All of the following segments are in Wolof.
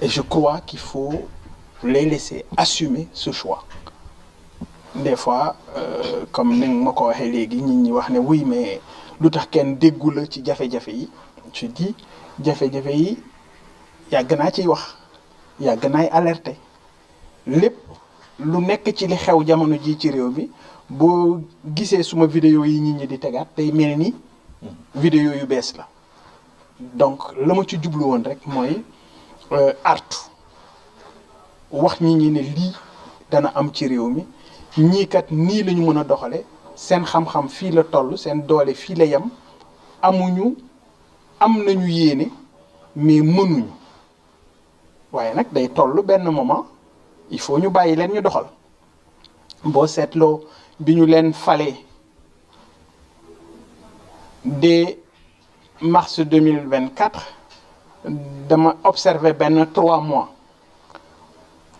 Et je crois qu'il faut les laisser assumer ce choix. Des fois comme ni ma ko waxee léegi nit ñi wax ne oui mais lu tax kenn déggu la ci jafe-jafe yi je dis jafe-jafe yi yàgg naa ciy wax yàgg naay alerter lépp lu nekk ci li xew jamono ji ci réew mi boo gisee suma vidéo yi nit ñi di tegaat tey mel ni vidéo yu bees la donc la ma ci jublu woon rek mooy artu wax nit ñi ne lii dana am ci réew mi ñii kat nii la ñu mën a doxale seen xam-xam fii la toll seen doole fii la yem am nañu yéene mais mënuñu waaye nag day toll benn moment il faut ñu bàyyi leen ñu doxal boo seetloo bi ñu leen falee dès mars 2024 dama observé benn 3 mois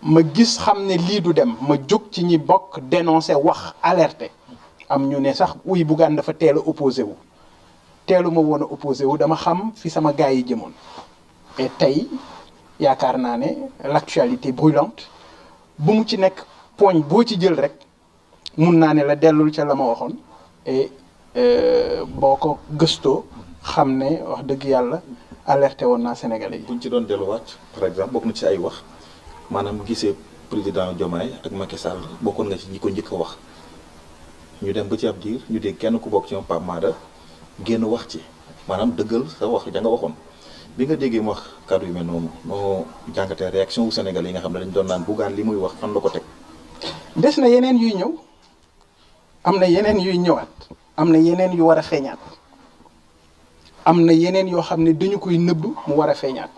ma gis xam ne lii du dem ma jóg ci ñi bokk dénoncer wax alerter am ñu ne sax uy Bougane dafa teel a opposé wu teelu ma woon a opposé wu dama xam fi sama gars yi jëmoon et tey yaakaar naa ne l'actualité brûlante bu mu ci nekk poñ boo ci jël rek mun naa ne la dellul ca la ma waxoon et boo ko gëstoo xam ne wax dëgg yàlla alerté woon naa Sénégalais yi. buñ ci doon delluwaat par exemple bokk na ci ay wax maanaam gisee président Diomaye ak Macky Sall bokkoon nga ci ñi ko njëkk a wax ñu dem ba ci ab diir ñu dégg kenn ku bokk ci ñoom Pape Mada génn wax ci maanaam dëggal sa wax ja nga waxoon bi nga déggee mu wax kàddu yu mel noonu noo jàngatee réaction wu Sénégal yi nga xam ne dañ doon naan Bougane li muy wax fan la ko teg. des na yeneen yuy ñëw am na yeneen yuy ñëwaat am na yeneen yu war a feeñaat am na yeneen yoo xam ne dañu koy nëbb mu war a feeñaat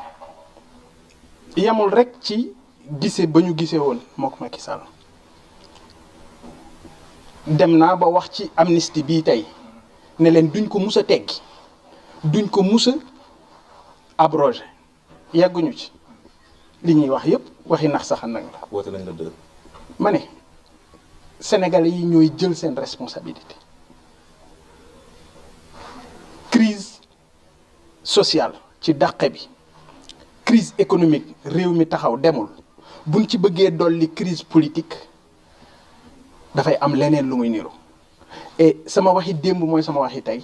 yamul rek ci gise ba ñu gisee woon mook Macky Sall dem naa ba wax ci amnistie bii tey ne leen duñ ko mus a teggi duñ ko mus a abrogé yàgguñu ci li ñuy wax yépp waxi nax saxan nag la. woote nañ la dëgg. ma ne Sénégalais yi ñooy jël seen responsabilité crise sociale ci dàqe bi crise économique réew mi taxaw demul buñ ci bëggee dolli crise politique dafay am leneen lu muy niru et sama waxi démb mooy sama waxi tey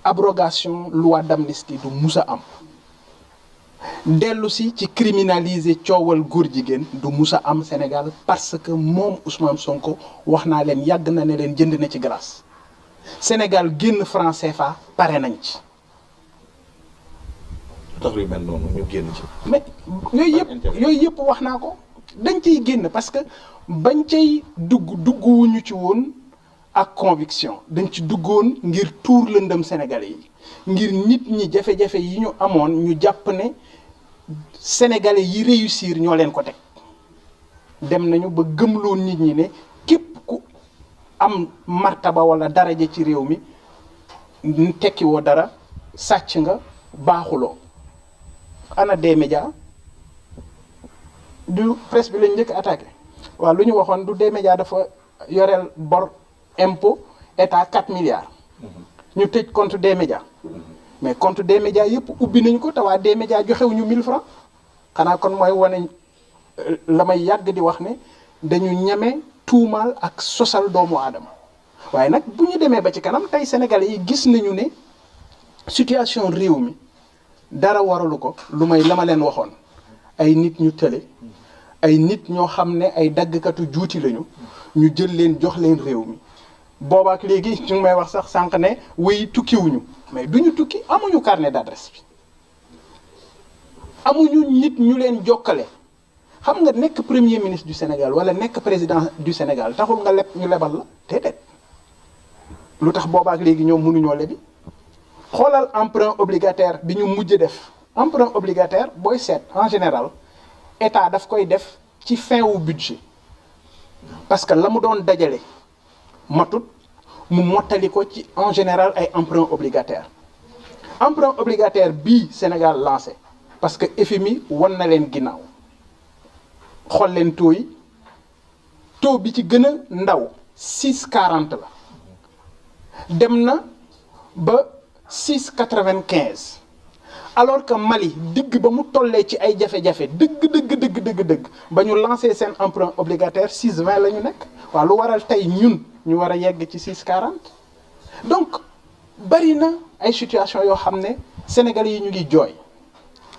abrogation loi d'amnistie du musa am dellu si ci criminaliser coowal góor jigéen du musa am Sénégal parce que moom Ousmane Sonko wax naa leen yàgg na ne leen jënd na ci grâce Sénégal génn franc CFA pare nañ ci. tax yu mel noonu ñu génn ci. mais yooyu yëpp wax naa ko dañ ciy génn parce que bañ cay dugguwuñu ci woon ak conviction dañ ci duggoon ngir tuur lëndëm Sénégalais yi ngir nit ñi jafe-jafe yi ñu amoon ñu jàpp ne Sénégalais yi réussir ñoo leen ko teg dem nañu ba gëmloo nit ñi ne képp ku am martaba wala daraja ci réew mi tekkiwoo dara sàcc nga baaxuloo. ana des médias du presse bi lañ njëkk attaqué waaw lu ñu waxoon du des médias dafa yoreel bor impôt état 4 milliards ñu tëj compte des médias mais compte des médias yëpp ubbi nañu ko te waa des médias joxewuñu 1000 francs xanaa kon mooy wane la may yàgg di wax ne dañu ñeme tuumaal ak sosal doomu aadama waaye nag bu ñu demee ba ci kanam tey Sénégalais yi gis nañu ne situation réew mi dara waralu ko lu may la ma leen waxoon ay nit ñu tële ay nit ñoo xam ne ay daggkatu juuti lañu ñu jël leen jox leen réew mi boobaak léegi ñu ngi may wax sax sànq ne wéy tukkiwuñu mais duñu tukki amuñu carnet d'adresse bi amuñu nit ñu leen jokkale xam nga nekk premier ministre du Sénégal wala nekk président du Sénégal taxul nga leb ñu lebal la déedéet lu tax boobaak léegi ñoom mënuñoo lebi xoolal emprunt obligataire bi ñu mujj def emprunt obligataire booy seet en général état daf koy def ci fin wu budget parce que la mu doon dajale matut mu mottali ko ci en général ay emprunt obligataire bii Sénégal lancé parce que FMI wan na leen ginnaaw xool leen taux yi taux bi ci gën a ndaw 6,40 la dem na ba 6,95 alors que Mali digg ba mu tollee ci ay jafe-jafe dëgg ba ñu lancé seen emprunt obligataire 6,20 la ñu nekk waaw lu waral tey ñun ñu war a yegg ci 6,40 donc bari na ay situation yoo xam ne Sénégalais yi ñu ngi jooy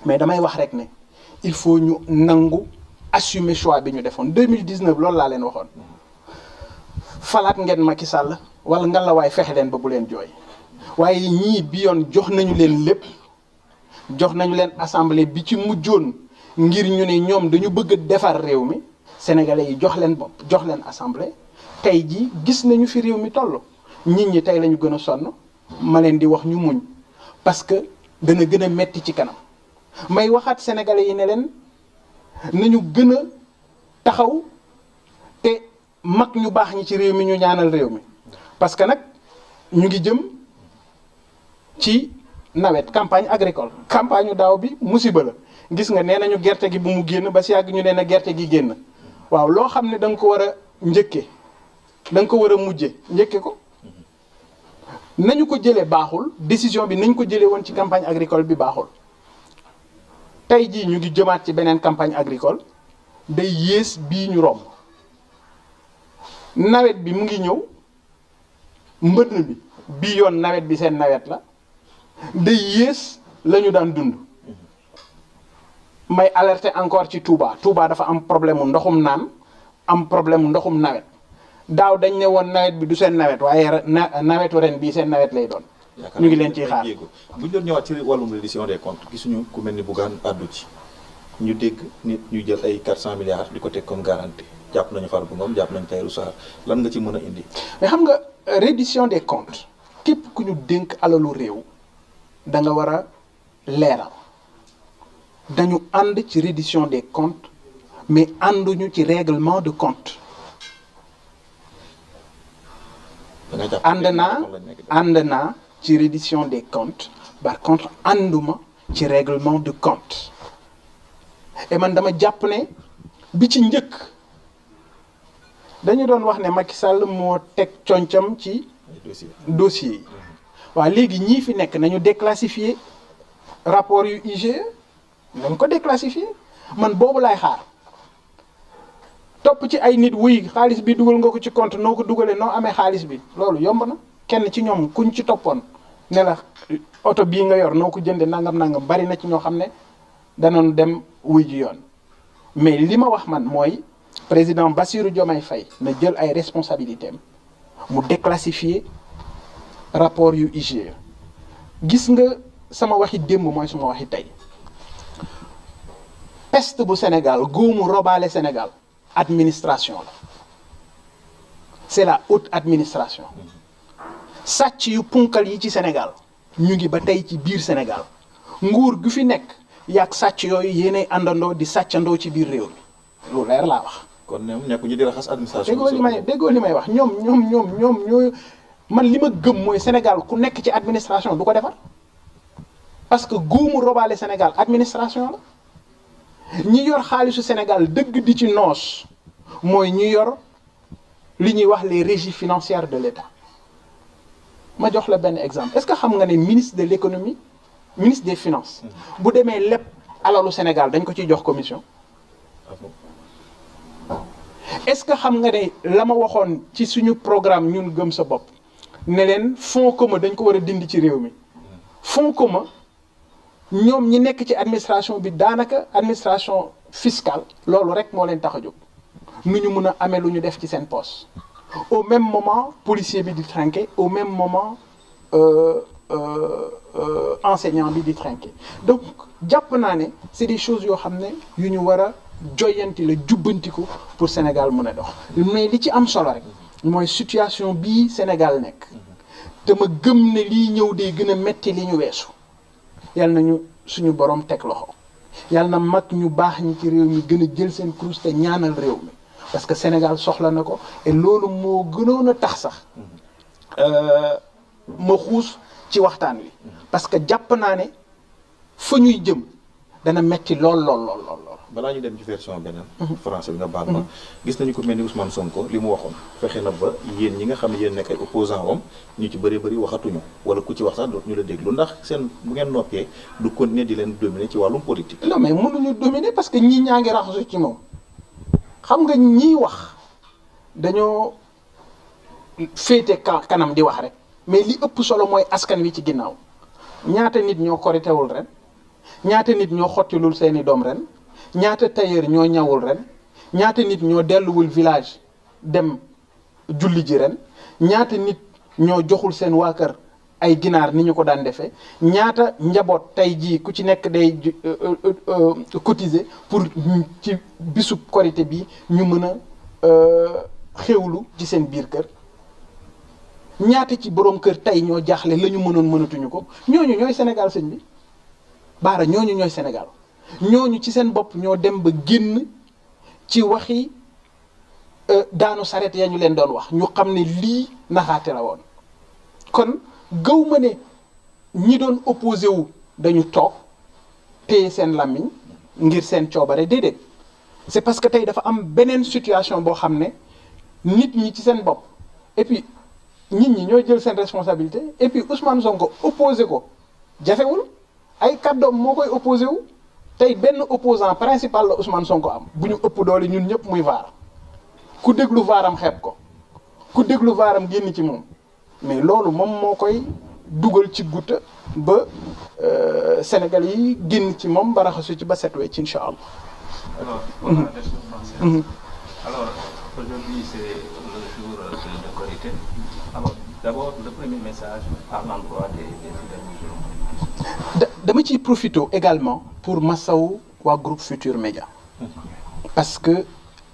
mais damay wax rek ne il faut ñu nangu assumer choix bi ñu defoon 2019 loolu laa leen waxoon falaat ngeen Macky Sall wala ngalawaay fexe leen ba bu leen jooy waaye ñii bi yoon jox nañu leen lépp jox nañu leen assemblée bi ci mujjoon ngir ñu ne ñoom dañu bëgg a defar réew mi sénégalais yi jox leen bopp jox leen assemblée tey jii gis nañu fi réew mi toll nit ñi tey lañu gën a sonn ma leen di wax ñu muñ parce que dana gën a metti ci kanam may waxaat sénégalais yi ne leen nañu gën a taxaw te mag ñu baax ñi ci réew mi ñu ñaanal réew mi parce que nag ñu ngi jëm ci nawet campagne agricole campagne u daaw bi musiba la gis nga nee nañu gerte gi bu mu génn ba si yàgg ñu nee na gerte gi génn waaw loo xam ne da nga ko war a njëkke da nga ko war a mujje njëkke ko nañu ko jëlee baaxul décision bi nañ ko jëlee woon ci campagne agricole bi baaxul tey jii ñu ngi jëmaat ci beneen campagne agricole day yées bii ñu romb nawet bi mu ngi ñëw mbënn bi bii yoon nawet bi seen nawet la day yées la ñu daan dund may alerter encore ci Touba Touba dafa am problème mu ndoxum naan am problème mu ndoxum nawet daaw dañ ne woon nawet bi du seen nawet waaye nawetu ren bii seen nawet lay doon. ñu ngi leen ciy xaar bu ñu doon ñëwaat ci wàllum reddition des comptes gisuñu ku mel ni Bougane àddu ci ñu dégg nit ñu jël ay 400 milliards di ko teg comme garantie jàpp nañu Farba Ngom jàpp nañu Tahirou Sarr lan nga ci mën a indi. mais xam nga reddition des comptes képp ku ñu dénk alalu réew da nga war a leeral dañu ànd ci reddition des comptes mais ànduñu ci règlement de compte. ànd naa ci reddition des comptes par contre ànduma ci règlement de compte et man dama jàpp ne bi ci njëkk dañu doon wax ne Macky Sall moo teg concam ci dossier yi waaw léegi ñii fi nekk nañu déclassifier rapport yu IGE nañ ko déclassifier man boobu laay xaar topp ci ay nit wuy xaalis bi dugal nga ko ci compte noo ko dugalee noo amee xaalis bi loolu yomb na kenn ci ñoom kuñ ci toppoon ne la oto bii nga yor noo ko jënde nangam bari na ci ñoo xam ne danoon dem wuy ji yoon mais li ma wax man mooy président Bassirou Diomaye Faye na jël ay responsabilités am mu déclassifier rapport yu IGE gis nga sama waxi démb mooy suma waxi tey peste bu Sénégal góomu robaale Sénégal administration la c'est la haute administration sàcc yu punkal yi ci Sénégal ñu ngi ba tey ci biir Sénégal nguur gu fi nekk yàgg sàcc yooyu yéenay àndandoo di sàccandoo ci biir réew mi lu leer laa wax. kon ñoom nekkuñu di raxas administration. déggoo li may wax ñoom ñoo man li ma gëm mooy Sénégal ku nekk ci administration du ko defar parce que góomu robaale Sénégal administration la. ñi yor xaalisu Sénégal dëgg di ci noos mooy ñi yor li ñuy wax les régies financières de l'État ma jox la benn exemple est-ce que xam nga ne ministre de l'économie ministre des finances bu demee lépp alalu Sénégal dañ ko ciy jox commission est-ce que xam nga ne la ma waxoon ci suñu programme ñun gëm sa bopp ne leen fonds commun dañ ko war a dindi ci réew mi fonds commun ñoom ñi nekk ci administration bi daanaka administration fiscale loolu rek moo leen tax a jóg nu ñu mun a amee lu ñu def ci seen poste au même moment policier bi di trinquer au même moment enseignant bi di trinquer donc jàpp naa ne c'est des choses yoo xam ne yu ñu war a joyanti la jubbanti ko pour Sénégal mën a dox mais li ci am solo rek mooy situation bii Sénégal nekk te ma gëm ne lii ñëw day gën a metti li ñu weesu yal nañu suñu borom teg loxo yal na mag ñu baax ñi ci réew mi gën a jël seen kurus te ñaanal réew mi parce que Sénégal soxla na ko et loolu moo gënoon a tax sax ma xuus ci waxtaan wi parce que jàpp naa ne fa ñuy jëm dana metti lool. balaa ñu dem ci version beneen français bi nga baal ma gis nañu ko mel ni Ousmane Sonko li mu waxoon fexe na ba yéen ñi nga xam ne yéen nekk ay opposant am ñu ci bëri waxatuñu wala ku ci wax sax dootu ñu la déglu ndax seen bu ngeen noppee du continuer di leen dominer ci wàllum politique. non mais mënuñu dominer parce que ñii ñaa ngi raxasu ci moom xam nga ñiy wax dañoo féete kanam di wax rek mais li ëpp solo mooy askan wi ci ginnaaw ñaata nit ñoo koritewul ren ñaata nit ñoo xottilul seeni doom ren ñaata tailleur ñoo ñawul ren ñaata nit ñoo delluwul village dem julli ji ren ñaata nit ñoo joxul seen waa kër ay ginaar ni ñu ko daan defee ñaata njaboot tey jii ku ci nekk day cotiser pour ci bisub korité bi ñu mën a xéwlu ci seen biir kër ñaata ci borom kër tey ñoo jaaxle la ñu mënatuñu ko ñooñu ñooy Sénégal sëñ bi baara ñooñu ñooy Sénégal ñooñu ci seen bopp ñoo dem ba génn ci waxi daanu saret ya ñu leen doon wax ñu xam ne lii naxaate la woon kon gëw ma ne ñi doon opposé wu dañu toog téye seen làmmiñ ngir seen coobare déedéet c'est parce que tey dafa am beneen situation boo xam ne nit ñi ci seen bopp et puis nit ñi ñooy jël seen responsabilité et puis Ousmane Sonko opposé ko jafewul ay kàddoom moo koy opposé wu tey benn opposant principal la Ousmane Sonko am bu ñu ëpp doole ñun ñëpp muy vaar ku déglu vaaram xeeb ko ku déglu vaaram génn ci moom mais loolu moom moo koy dugal ci gutta ba Sénégal yi génn ci moom ba raxasu ci ba set wecc incha allah. Alors, pour la version française. Alors, aujourd'hui, c'est le jour de Korité. Alors, d'abord, le premier message à l'endroit des fidèles musulmans. dama ciy profité également pour masawu waa groupe Futur Média parce que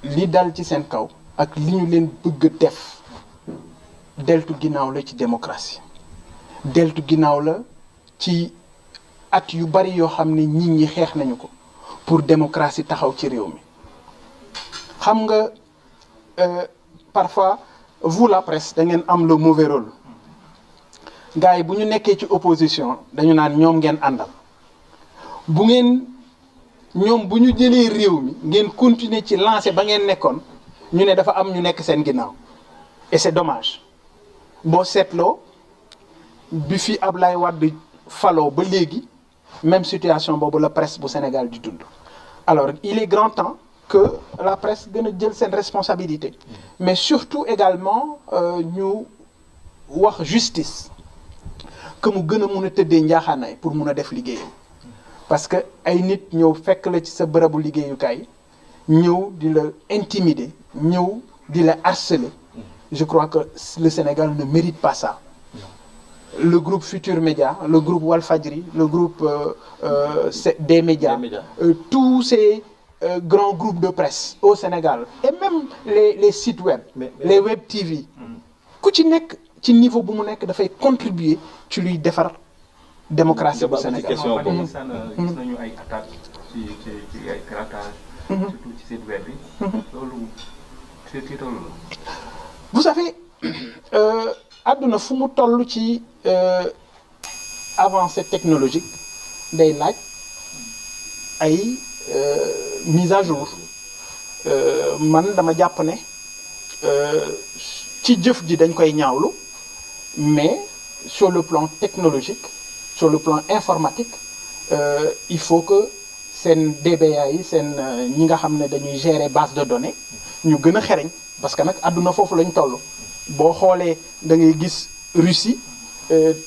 li dal ci seen kaw ak li ñu leen bëgg a def deltu ginnaaw la ci démocratie deltu ginnaaw la ci at yu bari yoo xam ne nit ñi xeex nañu ko pour démocratie taxaw ci réew mi xam nga parfois vous la presse da ngeen am le mauvais rôle gars yi bu ñu nekkee ci opposition dañu naan ñoom ngeen àndal bu ngeen ñoom bu ñu jëlee réew mi ngeen continuer ci lancé ba ngeen nekkoon ñu ne dafa am ñu nekk seen ginnaaw et c'est dommage boo seetloo bi fi Ablaye Wade faloo ba léegi même situation boobu la presse bu Sénégal di dund alors il est grand temps que la presse gën a jël seen responsabilité mais surtout également ñu wax justice que mu gën a mun a tëddee njaaxaanaay pour mun a def liggéeyam parce que ay nit ñëw fekk la ci sa bërëbu liggéeyukaay ñëw di la intimider ñëw di la harceler je crois que le Sénégal ne mérite pas ça le groupe Futur Média le groupe Walfadjri le groupe des médias tous ces grands groupes de presse au Sénégal et même les sites web les web TV ku ci nekk ci niveau bu mu nekk dafay contribuer ci luy defar démocratie bu Sénégal. gis nañu ay attaques ci ay piratage. surtout ci site web bi. loolu c'est tiital la. vous savez àdduna fu mu toll ci avancée technologique day laaj ay mise à jour man dama jàpp ne ci jëf ji dañ koy ñaawlu mais sur le plan technologique sur le plan informatique il faut que seen DBA yi seen ñi nga xam ne dañuy gérer base de données ñu gën a xereñ parce que nag àdduna foofu lañ toll boo xoolee da ngay gis Russie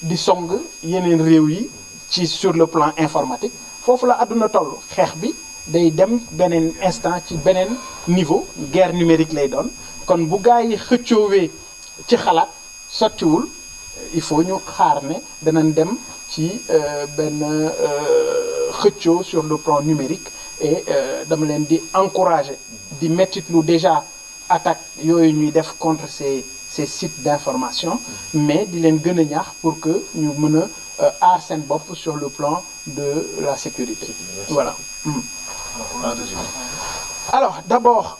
di song yeneen réew yi ci sur le plan informatique foofu la àdduna toll xeex bi day dem beneen instant ci beneen niveau guerre numérique lay doon kon bu gaa yi xëccoowee ci xalaat sottiwul il faut ñu xaar ne danañ dem ci benn xëccoo sur le plan numérique et dama leen di encourager di mettitlu déjà attaque yooyu ñuy def contre ces sites d'information mais di leen gën a ñaax pour que ñu mën a aar seen bopp sur le plan de la sécurité voilà. Alors d'abord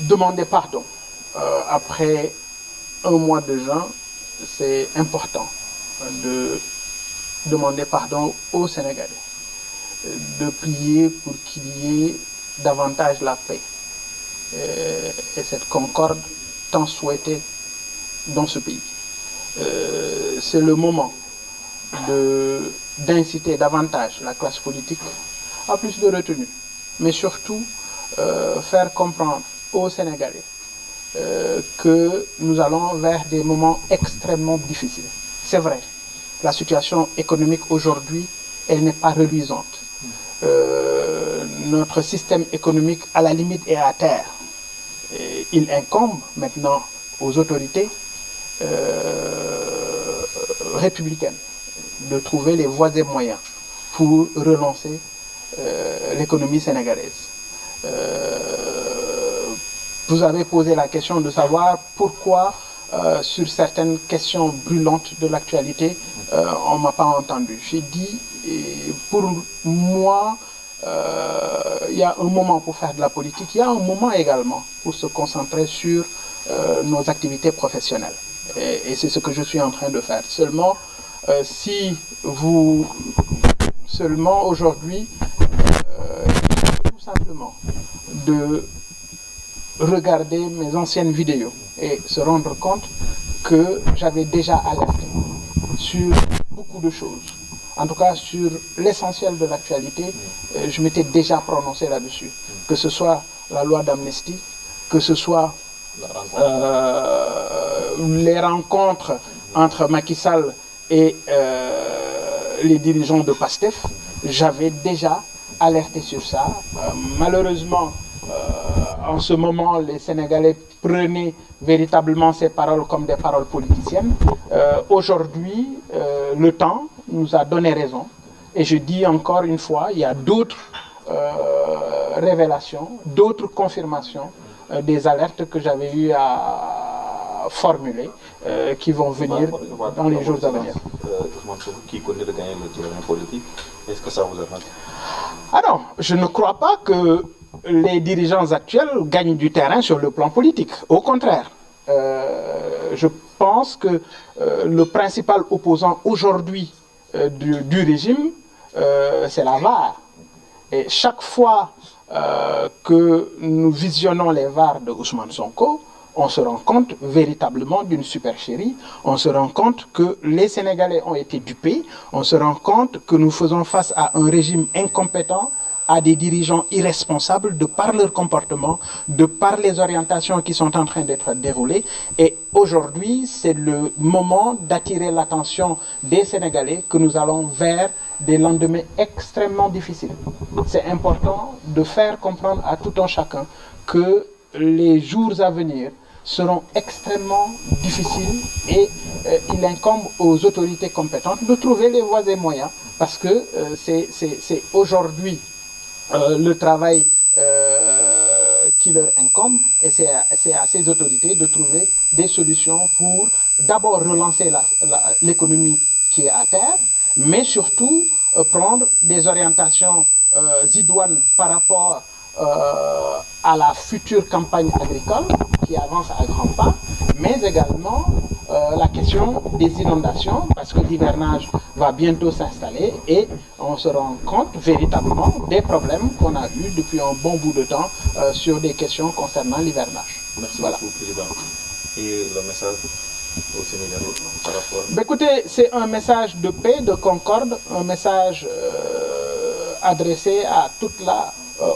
demander pardon après un mois de jeûne c'est important de demander pardon aux Sénégalais, de prier pour qu'il y ait davantage la paix et cette concorde tant souhaitée dans ce pays. C'est le moment d'inciter davantage la classe politique à plus de retenue, mais surtout faire comprendre aux Sénégalais que nous allons vers des moments extrêmement difficiles. C'est vrai, la situation économique aujourd'hui, elle n'est pas reluisante. Notre système économique, à la limite, est à terre. Et il incombe maintenant aux autorités républicaines de trouver les voies et moyens pour relancer l'économie sénégalaise. Vous avez posé la question de savoir pourquoi sur certaines questions brûlantes de l'actualité, on ne m'a pas entendu. J'ai dit, pour moi, il y a un moment pour faire de la politique, il y a un moment également pour se concentrer sur nos activités professionnelles. Et c'est ce que je suis en train de faire. Seulement, seulement aujourd'hui, tout simplement, de regarder mes anciennes vidéos et se rendre compte que j'avais déjà alerté sur beaucoup de choses. En tout cas, sur l'essentiel de l'actualité, je m'étais déjà prononcé là-dessus. Que ce soit la loi d'amnistie, que ce soit les rencontres entre Macky Sall et les dirigeants de PASTEF, j'avais déjà alerté sur ça. Malheureusement, en ce moment, les Sénégalais prenaient véritablement ces paroles comme des paroles politiciennes. Aujourd'hui, le temps nous a donné raison. Et je dis encore une fois, il y a d'autres révélations, d'autres confirmations des alertes que j'avais eu à formuler qui vont venir dans les jours à venir. Qui connaît de gagner le terrain politique, est-ce que ça vous arrange? Ah non, je ne crois pas que les dirigeants actuels gagnent du terrain sur le plan politique. Au contraire, je pense que le principal opposant aujourd'hui du régime, c'est la VAR. Et chaque fois que nous visionnons les VAR de Ousmane Sonko, on se rend compte véritablement d'une supercherie, on se rend compte que les Sénégalais ont été dupés, on se rend compte que nous faisons face à un régime incompétent, à des dirigeants irresponsables de par leur comportement, de par les orientations qui sont en train d'être déroulées. Et aujourd'hui, c'est le moment d'attirer l'attention des Sénégalais que nous allons vers des lendemains extrêmement difficiles. C'est important de faire comprendre à tout un chacun que les jours à venir seront extrêmement difficiles et il incombe aux autorités compétentes de trouver les voies et moyens parce que c'est aujourd'hui le travail qui leur incombe et c'est à ces autorités de trouver des solutions pour d'abord relancer l'économie qui est à terre, mais surtout prendre des orientations idoines par rapport à la future campagne agricole qui avance à grands pas, mais également la question des inondations, parce que l'hivernage va bientôt s'installer et on se rend compte véritablement des problèmes qu'on a eus depuis un bon bout de temps sur des questions concernant l'hivernage. Merci beaucoup, Président. Et le message au Sénégal par rapport... Écoutez, c'est un message de paix, de concorde, un message adressé à toute la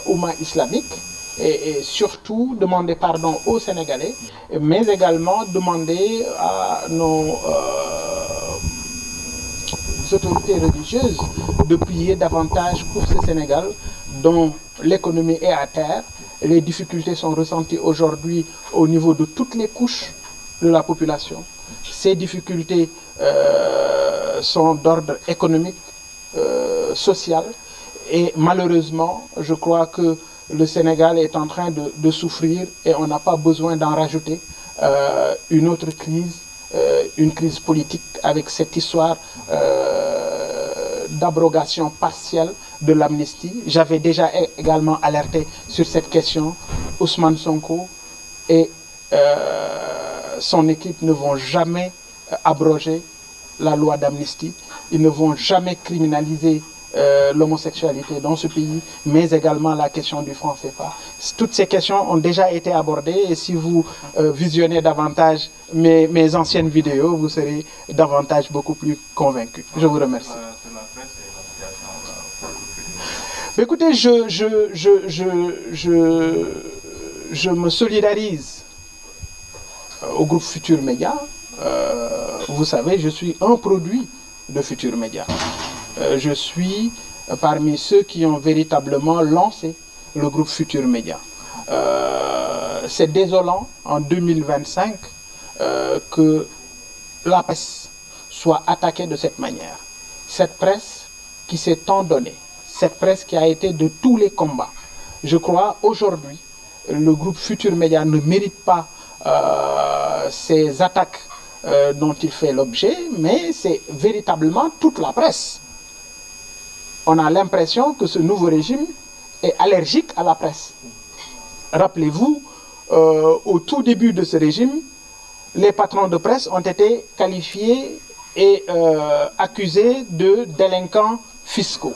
Oumma islamique et surtout demander pardon aux Sénégalais, mais également demander à nos autorités religieuses de prier davantage pour ce Sénégal dont l'économie est à terre. Les difficultés sont ressenties aujourd'hui au niveau de toutes les couches de la population. Ces difficultés sont d'ordre économique, social, et malheureusement, je crois que le Sénégal est en train de souffrir et on n'a pas besoin d'en rajouter une autre crise, une crise politique avec cette histoire d'abrogation partielle de l'amnistie. J'avais déjà également alerté sur cette question. Ousmane Sonko et son équipe ne vont jamais abroger la loi d'amnistie. ils ne vont jamais criminaliser l'homosexualité dans ce pays, mais également la question du franc CFA. Toutes ces questions ont déjà été abordées et si vous visionnez davantage mes anciennes vidéos, vous serez davantage beaucoup plus convaincus. Je vous remercie. Écoutez, je me solidarise au groupe Futur Média. Vous savez, je suis un produit de Futur Média. Je suis parmi ceux qui ont véritablement lancé le groupe Futur Média. C'est désolant en 2025 que la presse soit attaquée de cette manière. Cette presse qui s'est tant donnée, cette presse qui a été de tous les combats. Je crois aujourd'hui, le groupe Futur Média ne mérite pas ces attaques dont il fait l'objet, mais c'est véritablement toute la presse. On a l'impression que ce nouveau régime est allergique à la presse. Rappelez-vous, au tout début de ce régime, les patrons de presse ont été qualifiés et accusés de délinquants fiscaux.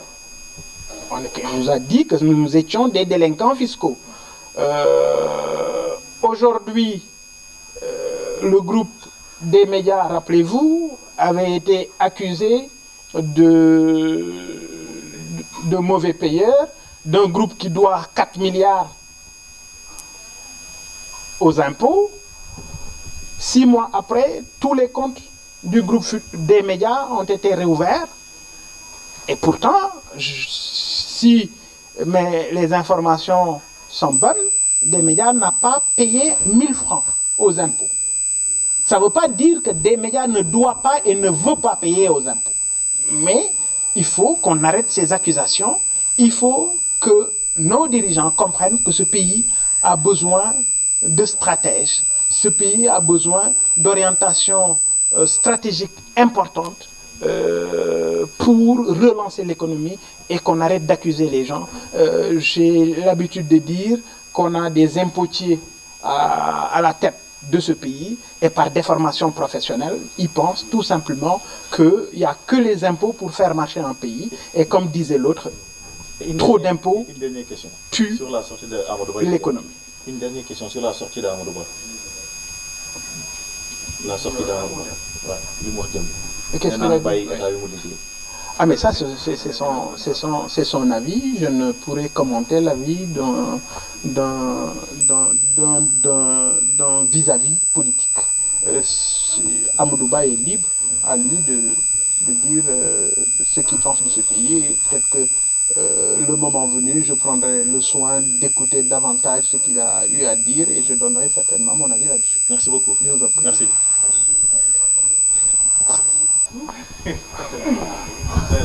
On nous a dit que nous étions des délinquants fiscaux. Aujourd'hui, le groupe des médias, rappelez-vous, avait été accusé de mauvais payeurs, d'un groupe qui doit 4 milliards aux impôts. 6 mois après, tous les comptes du groupe des médias ont été réouverts. Et pourtant, si les informations sont bonnes, des médias n'a pas payé 1000 francs aux impôts. Ça ne veut pas dire que des médias ne doivent pas et ne veulent pas payer aux impôts. Mais il faut qu'on arrête ces accusations. Il faut que nos dirigeants comprennent que ce pays a besoin de stratèges. Ce pays a besoin d'orientations stratégiques importantes pour relancer l'économie et qu'on arrête d'accuser les gens. J'ai l'habitude de dire qu'on a des impotiers à la tête de ce pays et par déformation professionnelle, ils pensent tout simplement qu'il n'y a que les impôts pour faire marcher un pays. Et comme disait l'autre, trop d'impôts tue l'économie. Une dernière question sur la sortie d'Amadou Ba. La sortie d'Amadou Ba. Ah mais ça c'est son avis. Je ne pourrais commenter l'avis d'un vis-à-vis politique. Amadou Ba est libre à lui de dire ce qu'il pense de ce pays. Peut-être que le moment venu, je prendrai le soin d'écouter davantage ce qu'il a eu à dire et je donnerai certainement mon avis là-dessus. Merci beaucoup. Je vous en prie. Merci.